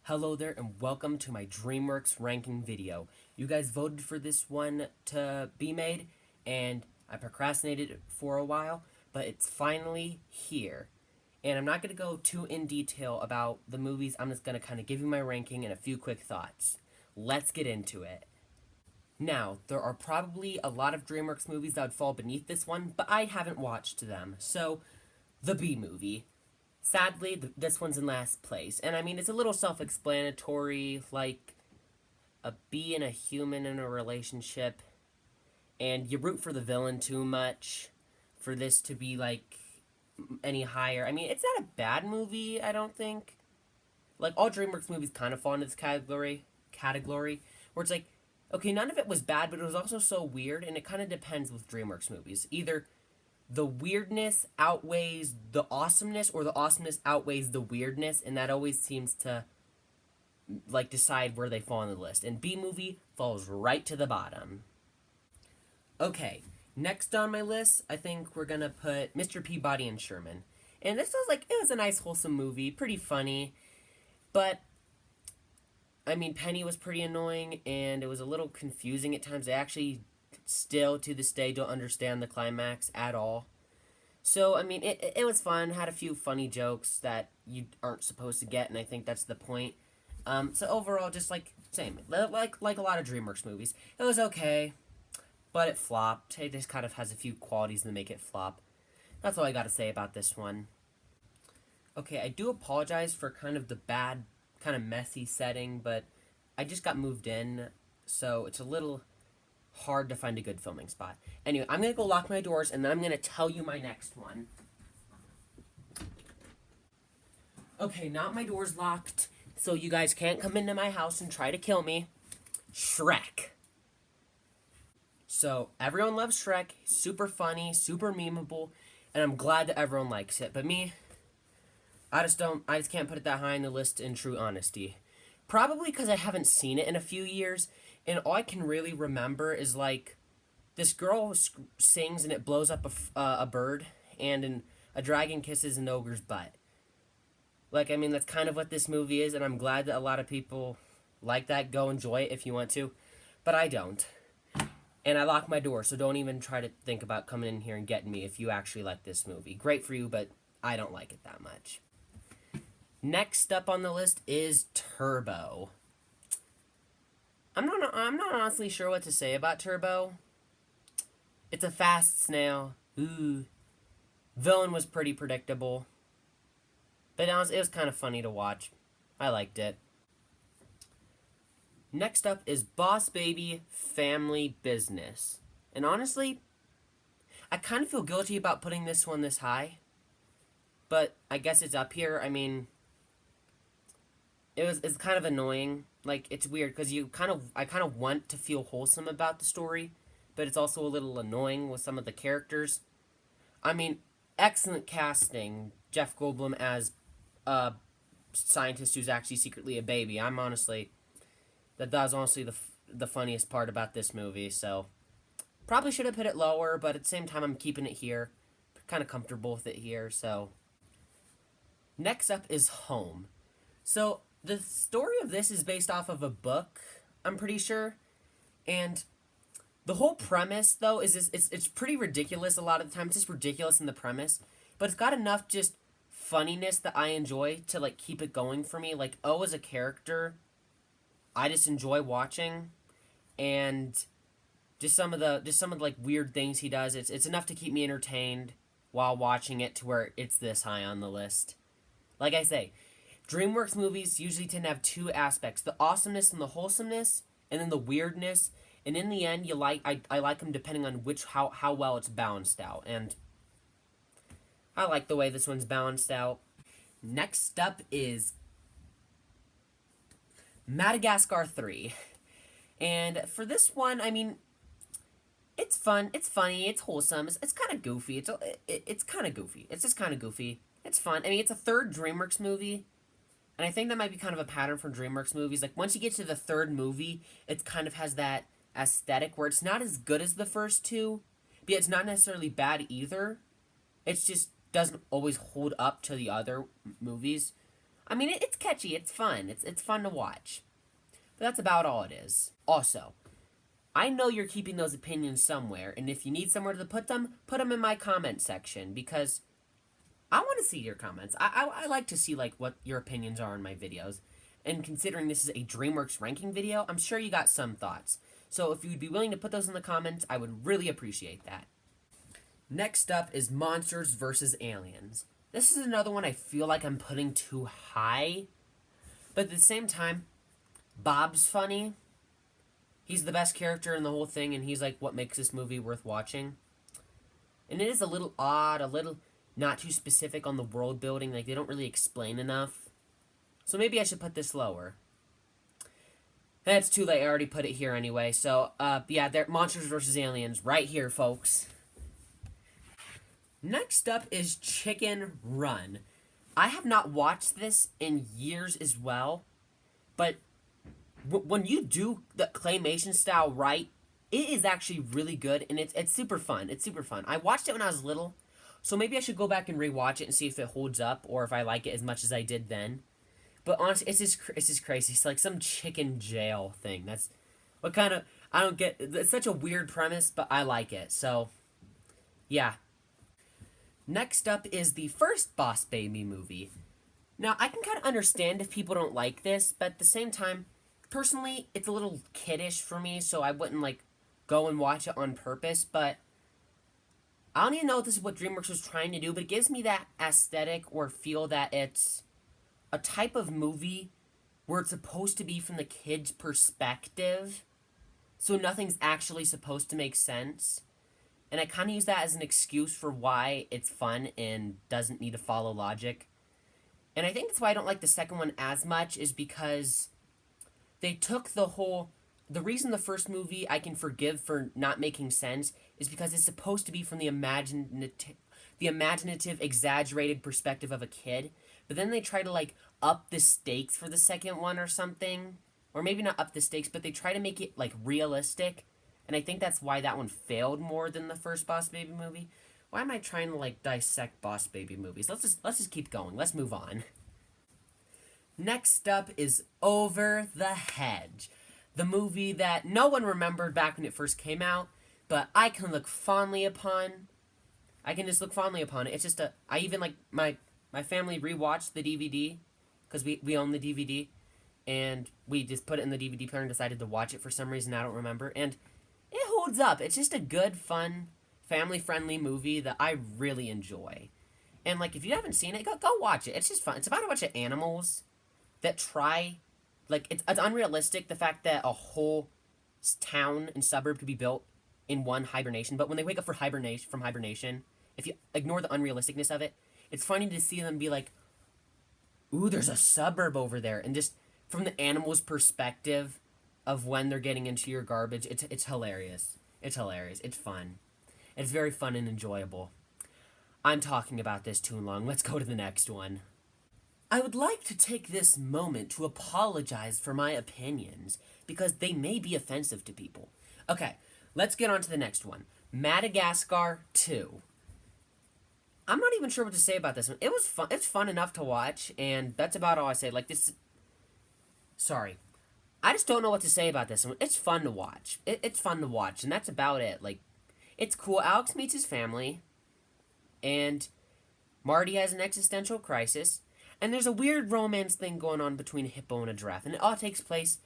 Hello there and welcome to my Dreamworks ranking video. You guys voted for this one to be made and I procrastinated for a while, but it's finally here. And I'm not going to go too in detail about the movies, I'm just going to kind of give you my ranking and a few quick thoughts. Let's get into it. Now, there are probably a lot of Dreamworks movies that would fall beneath this one, but I haven't watched them. So, the B movie. Sadly, this one's in last place. And I mean, it's a little self explanatory, like a bee and a human in a relationship, and you root for the villain too much for this to be like any higher. I mean, it's not a bad movie, I don't think. Like, all DreamWorks movies kind of fall into this category where it's like, okay, none of it was bad, but it was also so weird, and it kind of depends with DreamWorks movies. Either the weirdness outweighs the awesomeness, or the awesomeness outweighs the weirdness, and that always seems to like decide where they fall on the list. And B movie falls right to the bottom. Okay, next on my list, I think we're gonna put Mr. Peabody and Sherman. And this was like, it was a nice wholesome movie, pretty funny, but I mean, Penny was pretty annoying, and it was a little confusing at times. I actually still, to this day, don't understand the climax at all. So, I mean, it was fun, had a few funny jokes that you aren't supposed to get, and I think that's the point. So overall, just like, same, like a lot of DreamWorks movies. It was okay, but it flopped. It just kind of has a few qualities that make it flop. That's all I gotta say about this one. Okay, I do apologize for kind of the bad, kind of messy setting, but I just got moved in, so it's a little hard to find a good filming spot. Anyway, I'm gonna go lock my doors, and then I'm gonna tell you my next one. Okay, not my doors locked, so you guys can't come into my house and try to kill me. Shrek. So, everyone loves Shrek. Super funny, super memeable, and I'm glad that everyone likes it. But me, I just can't put it that high on the list in true honesty. Probably because I haven't seen it in a few years, and all I can really remember is like this girl sings and it blows up a bird, and a dragon kisses an ogre's butt. Like, I mean, that's kind of what this movie is, and I'm glad that a lot of people like that. Go enjoy it if you want to, but I don't. And I lock my door, so don't even try to think about coming in here and getting me if you actually like this movie. Great for you, but I don't like it that much. Next up on the list is Turbo. I'm not honestly sure what to say about Turbo. It's a fast snail. Ooh. Villain was pretty predictable. But honestly, it was kind of funny to watch. I liked it. Next up is Boss Baby Family Business. And honestly, I kind of feel guilty about putting this one this high. But I guess it's up here. I mean, it's kind of annoying. Like, it's weird because I kind of want to feel wholesome about the story, but it's also a little annoying with some of the characters. I mean, excellent casting. Jeff Goldblum as a scientist who's actually secretly a baby. That was honestly the funniest part about this movie. So probably should have put it lower, but at the same time, I'm keeping it here. Kind of comfortable with it here. So next up is Home. So the story of this is based off of a book, I'm pretty sure, and the whole premise, though, is it's pretty ridiculous a lot of the time. It's just ridiculous in the premise, but it's got enough just funniness that I enjoy to, like, keep it going for me. Like, O as a character, I just enjoy watching, and just some of the like weird things he does. It's enough to keep me entertained while watching it to where it's this high on the list. Like I say, DreamWorks movies usually tend to have two aspects: the awesomeness and the wholesomeness, and then the weirdness. And in the end, I like them depending on how well it's balanced out. And I like the way this one's balanced out. Next up is Madagascar 3. And for this one, I mean, it's fun, it's funny, it's wholesome, it's kind of goofy. It's kind of goofy. It's just kind of goofy. It's fun. I mean, it's a third DreamWorks movie. And I think that might be kind of a pattern for DreamWorks movies. Like, once you get to the third movie, it kind of has that aesthetic where it's not as good as the first two, but it's not necessarily bad either. It just doesn't always hold up to the other movies. I mean, it's catchy, it's fun, it's fun to watch. But that's about all it is. Also, I know you're keeping those opinions somewhere, and if you need somewhere to put them in my comment section, because I want to see your comments. I like to see, like, what your opinions are on my videos. And considering this is a DreamWorks ranking video, I'm sure you got some thoughts. So if you'd be willing to put those in the comments, I would really appreciate that. Next up is Monsters vs. Aliens. This is another one I feel like I'm putting too high. But at the same time, Bob's funny. He's the best character in the whole thing, and he's like what makes this movie worth watching. And it is a little odd, a little not too specific on the world building. Like, they don't really explain enough. So maybe I should put this lower. That's too late. I already put it here anyway. So, yeah, they're Monsters vs. Aliens right here, folks. Next up is Chicken Run. I have not watched this in years as well, but when you do the claymation style right, it is actually really good, and it's super fun. It's super fun. I watched it when I was little, so maybe I should go back and rewatch it and see if it holds up or if I like it as much as I did then. But honestly, it's just crazy. It's like some chicken jail thing. That's what kind of, I don't get. It's such a weird premise, but I like it. So, yeah. Next up is the first Boss Baby movie. Now, I can kind of understand if people don't like this, but at the same time, personally, it's a little kiddish for me, so I wouldn't, like, go and watch it on purpose, but I don't even know if this is what DreamWorks was trying to do, but it gives me that aesthetic or feel that it's a type of movie where it's supposed to be from the kid's perspective, so nothing's actually supposed to make sense. And I kind of use that as an excuse for why it's fun and doesn't need to follow logic. And I think that's why I don't like the second one as much, is because they took the reason the first movie I can forgive for not making sense is because it's supposed to be from the imaginative, exaggerated perspective of a kid. But then they try to, like, up the stakes for the second one or something. Or maybe not up the stakes, but they try to make it, like, realistic. And I think that's why that one failed more than the first Boss Baby movie. Why am I trying to, like, dissect Boss Baby movies? Let's just keep going. Let's move on. Next up is Over the Hedge. The movie that no one remembered back when it first came out, but I can look fondly upon. I can just look fondly upon it. It's just I even, like, my family rewatched the DVD, because we own the DVD, and we just put it in the DVD player and decided to watch it for some reason I don't remember, and it holds up. It's just a good, fun, family-friendly movie that I really enjoy. And, like, if you haven't seen it, go watch it. It's just fun. It's about a bunch of animals that try, like, it's unrealistic, the fact that a whole town and suburb could be built in one hibernation, but when they wake up from hibernation, if you ignore the unrealisticness of it, it's funny to see them be like, ooh, there's a suburb over there, and just from the animal's perspective of when they're getting into your garbage, it's hilarious. It's hilarious. It's fun. It's very fun and enjoyable. I'm talking about this too long. Let's go to the next one. I would like to take this moment to apologize for my opinions, because they may be offensive to people. Okay, let's get on to the next one. Madagascar 2. I'm not even sure what to say about this one. It was fun. It's fun enough to watch, and that's about all I say. Like, this... Sorry. I just don't know what to say about this one. It's fun to watch. It's fun to watch, and that's about it. Like, it's cool. Alex meets his family, and Marty has an existential crisis, and there's a weird romance thing going on between a hippo and a giraffe, and it all takes place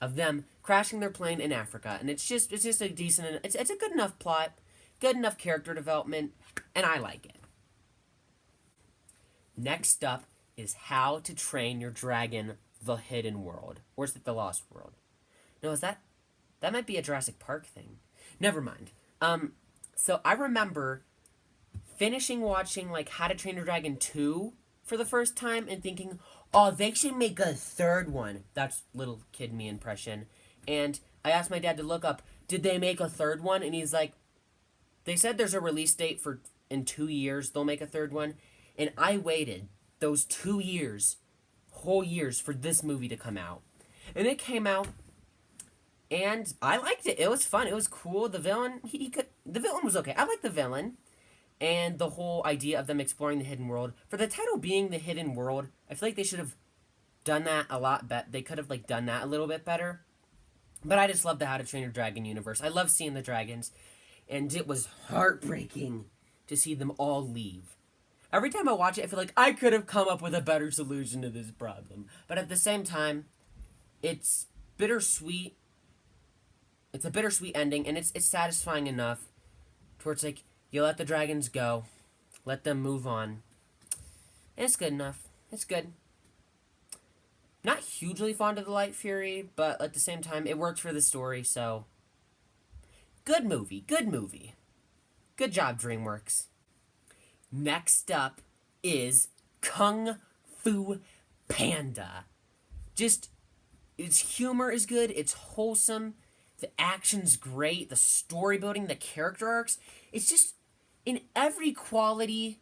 of them crashing their plane in Africa, and it's just a decent... It's a good enough plot, good enough character development, and I like it. Next up is How to Train Your Dragon: The Hidden World. Or is it The Lost World? No, is that might be a Jurassic Park thing. Never mind. So I remember finishing watching, like, How to Train Your Dragon 2 for the first time and thinking, oh, they should make a third one. That's little kid me impression. And I asked my dad to look up, did they make a third one? And he's like, they said there's a release date for in 2 years they'll make a third one. And I waited those 2 years, whole years, for this movie to come out. And it came out, and I liked it. It was fun. It was cool. The villain, the villain was okay. I liked the villain, and the whole idea of them exploring the hidden world. For the title being The Hidden World, I feel like they should have done that a lot better. They could have like done that a little bit better. But I just love the How to Train Your Dragon universe. I love seeing the dragons, and it was heartbreaking to see them all leave. Every time I watch it, I feel like I could have come up with a better solution to this problem. But at the same time, it's bittersweet. It's a bittersweet ending, and it's satisfying enough to where it's like, you let the dragons go, let them move on. And it's good enough. It's good. Not hugely fond of the Light Fury, but at the same time, it worked for the story, so... Good movie. Good movie. Good job, DreamWorks. Next up is Kung Fu Panda. Just, its humor is good, it's wholesome, the action's great, the story building, the character arcs. It's just, in every quality,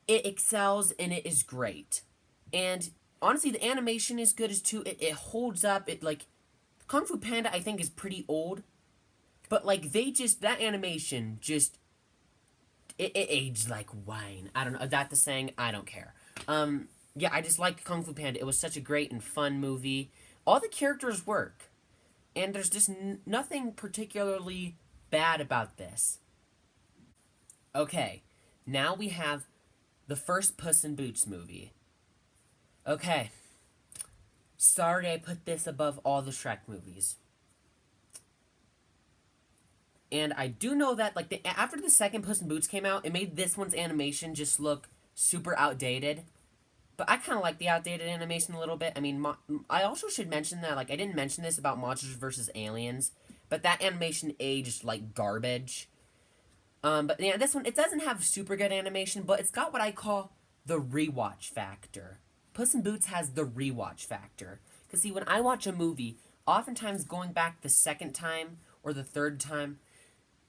it excels and it is great. And honestly, the animation is good as too. It holds up. It like Kung Fu Panda, I think, is pretty old, but like that animation just it aged like wine. I don't know. Is that the saying? I don't care. Yeah, I just liked Kung Fu Panda. It was such a great and fun movie. All the characters work, and there's just nothing particularly bad about this. Okay, now we have the first Puss in Boots movie. Okay. Sorry I put this above all the Shrek movies. And I do know that, like, after the second Puss in Boots came out, it made this one's animation just look super outdated. But I kind of like the outdated animation a little bit. I mean, I also should mention that, like, I didn't mention this about Monsters vs. Aliens, but that animation aged like garbage. But yeah, this one, it doesn't have super good animation, but it's got what I call the rewatch factor. Puss in Boots has the rewatch factor. Because, see, when I watch a movie, oftentimes going back the second time or the third time,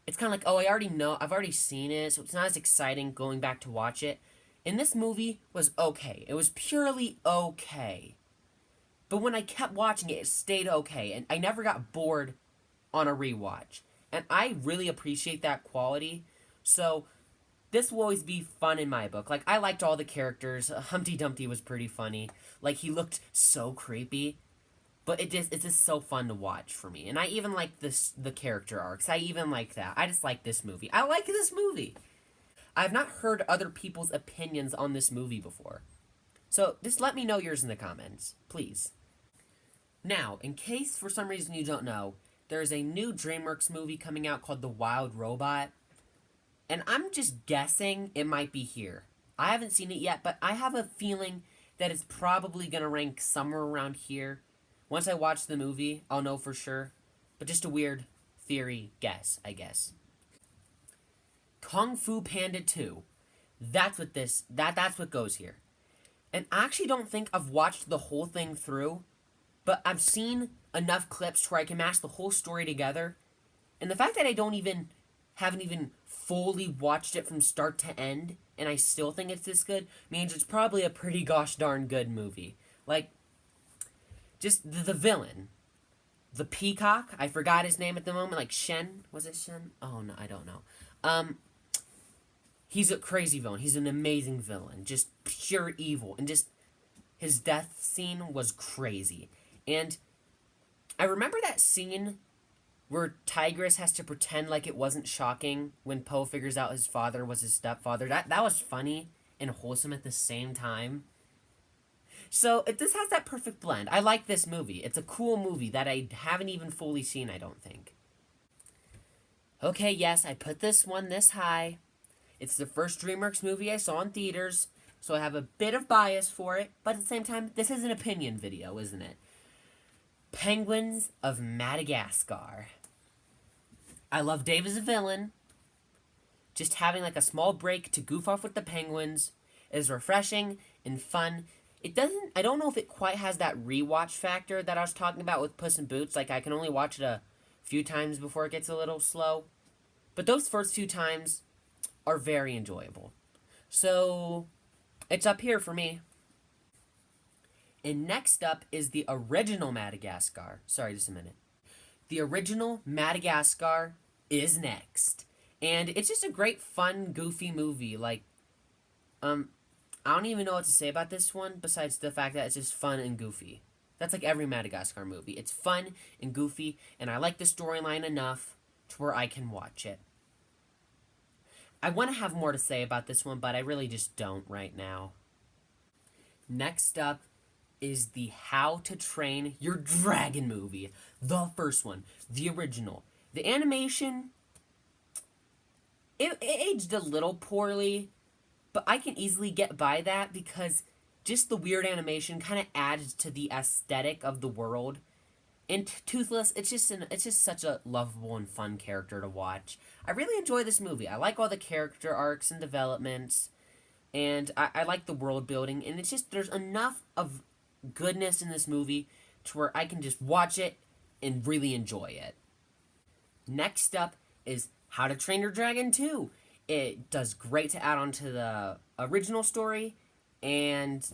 it's kind of like, oh, I already know, I've already seen it, so it's not as exciting going back to watch it. And this movie was okay. It was purely okay. But when I kept watching it, it stayed okay, and I never got bored on a rewatch. And I really appreciate that quality, so this will always be fun in my book. Like, I liked all the characters. Humpty Dumpty was pretty funny. Like, he looked so creepy. But it's just so fun to watch for me. And I even like the character arcs. I even like that. I just like this movie. I like this movie. I've not heard other people's opinions on this movie before. So, just let me know yours in the comments. Please. Now, in case for some reason you don't know, there's a new DreamWorks movie coming out called The Wild Robot. And I'm just guessing it might be here. I haven't seen it yet, but I have a feeling that it's probably going to rank somewhere around here. Once I watch the movie, I'll know for sure. But just a weird theory guess, I guess. Kung Fu Panda 2. That's what goes here. And I actually don't think I've watched the whole thing through, but I've seen enough clips where I can match the whole story together. And the fact that I haven't even fully watched it from start to end, and I still think it's this good, means it's probably a pretty gosh darn good movie. Like, just the villain. The peacock, I forgot his name at the moment, like Shen? Was it Shen? Oh, no, I don't know. He's a crazy villain. He's an amazing villain. Just pure evil. And just, his death scene was crazy. And I remember that scene where Tigress has to pretend like it wasn't shocking when Po figures out his father was his stepfather. That was funny and wholesome at the same time. So, this has that perfect blend. I like this movie. It's a cool movie that I haven't even fully seen, I don't think. Okay, yes, I put this one this high. It's the first DreamWorks movie I saw in theaters, so I have a bit of bias for it, but at the same time, this is an opinion video, isn't it? Penguins of Madagascar. I love Dave as a villain. Just having like a small break to goof off with the penguins is refreshing and fun. I don't know if it quite has that rewatch factor that I was talking about with Puss in Boots. Like, I can only watch it a few times before it gets a little slow. But those first few times are very enjoyable. So, it's up here for me. And next up is the original Madagascar. Sorry, just a minute. The original Madagascar is next. And it's just a great, fun, goofy movie. Like, I don't even know what to say about this one besides the fact that it's just fun and goofy. That's like every Madagascar movie. It's fun and goofy, and I like the storyline enough to where I can watch it. I want to have more to say about this one, but I really just don't right now. Next up is the How to Train Your Dragon movie. The first one. The original. The animation, it aged a little poorly, but I can easily get by that because just the weird animation kind of adds to the aesthetic of the world. And Toothless, it's just such a lovable and fun character to watch. I really enjoy this movie. I like all the character arcs and developments, and I like the world building. And it's just there's enough of goodness in this movie to where I can just watch it and really enjoy it. Next up is How to Train Your Dragon 2. It does great to add on to the original story, and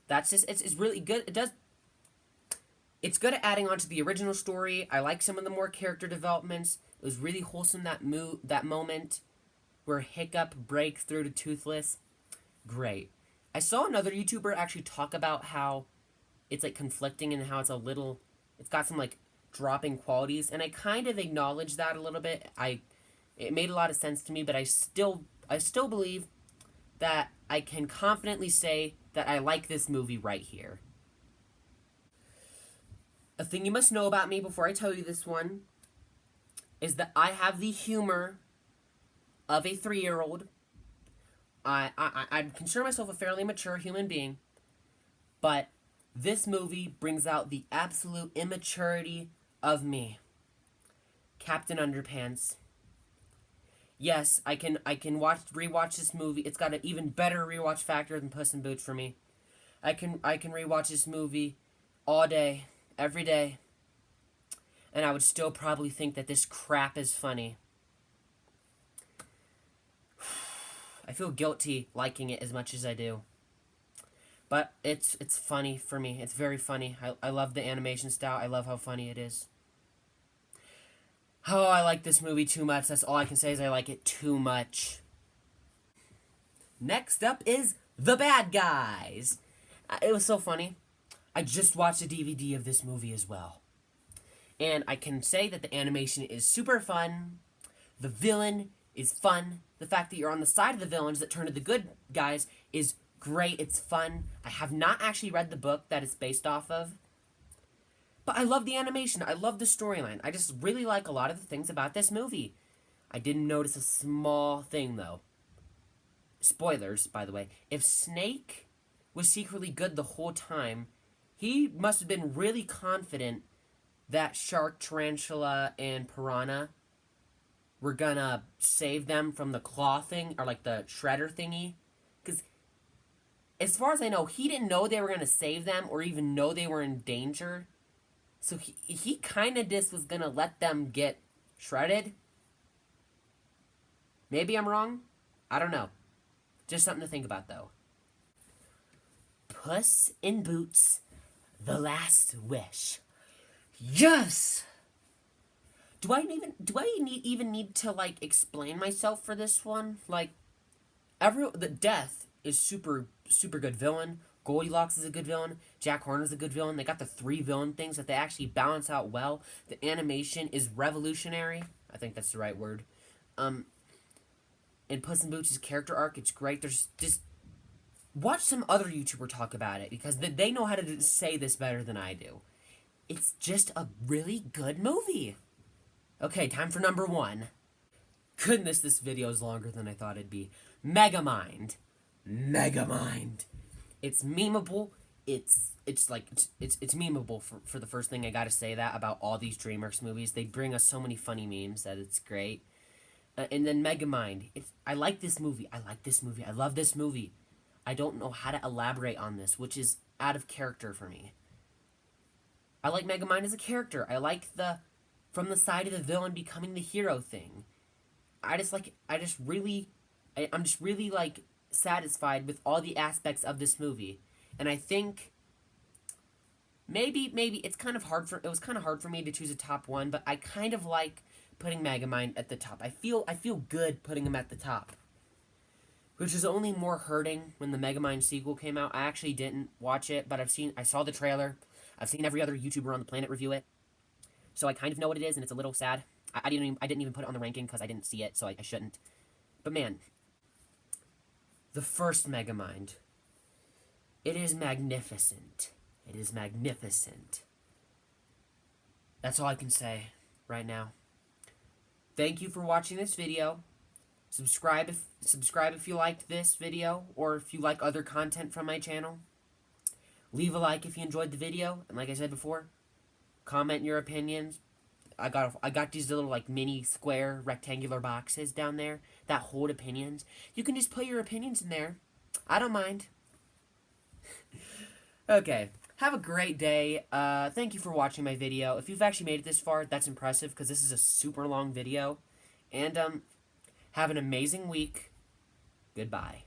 that's just it's really good. It's good at adding on to the original story. I like some of the more character developments. It was really wholesome that moment where Hiccup breaks through to Toothless. Great. I saw another YouTuber actually talk about how it's like conflicting and how it's got some like dropping qualities, and I kind of acknowledge that a little bit. It made a lot of sense to me, but I still believe that I can confidently say that I like this movie right here. A thing you must know about me before I tell you this one is that I have the humor of a 3-year-old. I consider myself a fairly mature human being, but this movie brings out the absolute immaturity of me. Captain Underpants. Yes, I can rewatch this movie. It's got an even better rewatch factor than Puss in Boots for me. I can rewatch this movie all day, every day, and I would still probably think that this crap is funny. I feel guilty liking it as much as I do. But it's funny for me. It's very funny. I love the animation style. I love how funny it is. Oh, I like this movie too much. That's all I can say is I like it too much. Next up is The Bad Guys. It was so funny. I just watched a DVD of this movie as well. And I can say that the animation is super fun. The villain is fun. The fact that you're on the side of the villains that turn to the good guys is great. It's fun. I have not actually read the book that it's based off of. But I love the animation. I love the storyline. I just really like a lot of the things about this movie. I didn't notice a small thing, though. Spoilers, by the way. If Snake was secretly good the whole time, he must have been really confident that Shark, Tarantula, and Piranha were gonna save them from the claw thing, or like the shredder thingy. Because as far as I know, he didn't know they were gonna save them or even know they were in danger. So he kind of just was gonna let them get shredded. Maybe I'm wrong. I don't know. Just something to think about, though. Puss in Boots, The Last Wish. Yes! Do I even need to like explain myself for this one? Like, the Death is super good villain. Goldilocks is a good villain. Jack Horner's a good villain. They got the 3 villain things that they actually balance out well. The animation is revolutionary. I think that's the right word. In Puss in Boots' character arc, it's great. There's just watch some other YouTuber talk about it because they know how to say this better than I do. It's just a really good movie. Okay, time for number 1. Goodness, this video is longer than I thought it'd be. Megamind. Megamind. It's memeable. It's memeable for the first thing. I gotta say that about all these DreamWorks movies. They bring us so many funny memes that it's great. And then Megamind. I like this movie. I like this movie. I love this movie. I don't know how to elaborate on this, which is out of character for me. I like Megamind as a character. I like the from the side of the villain becoming the hero thing. I'm just really like satisfied with all the aspects of this movie. And I think maybe it was kind of hard for me to choose a top 1, but I kind of like putting Megamind at the top. I feel good putting him at the top. which is only more hurting when the Megamind sequel came out. I actually didn't watch it, but I saw the trailer. I've seen every other YouTuber on the planet review it, so I kind of know what it is, and it's a little sad. I didn't even put it on the ranking because I didn't see it, so I shouldn't. But man, the first Megamind, it is magnificent. It is magnificent. That's all I can say right now. Thank you for watching this video. Subscribe if you liked this video, or if you like other content from my channel. Leave a like if you enjoyed the video, and like I said before, comment your opinions. I got these little like mini square rectangular boxes down there that hold opinions. You can just put your opinions in there. I don't mind. Okay. Have a great day. Thank you for watching my video. If you've actually made it this far, that's impressive because this is a super long video. And have an amazing week. Goodbye.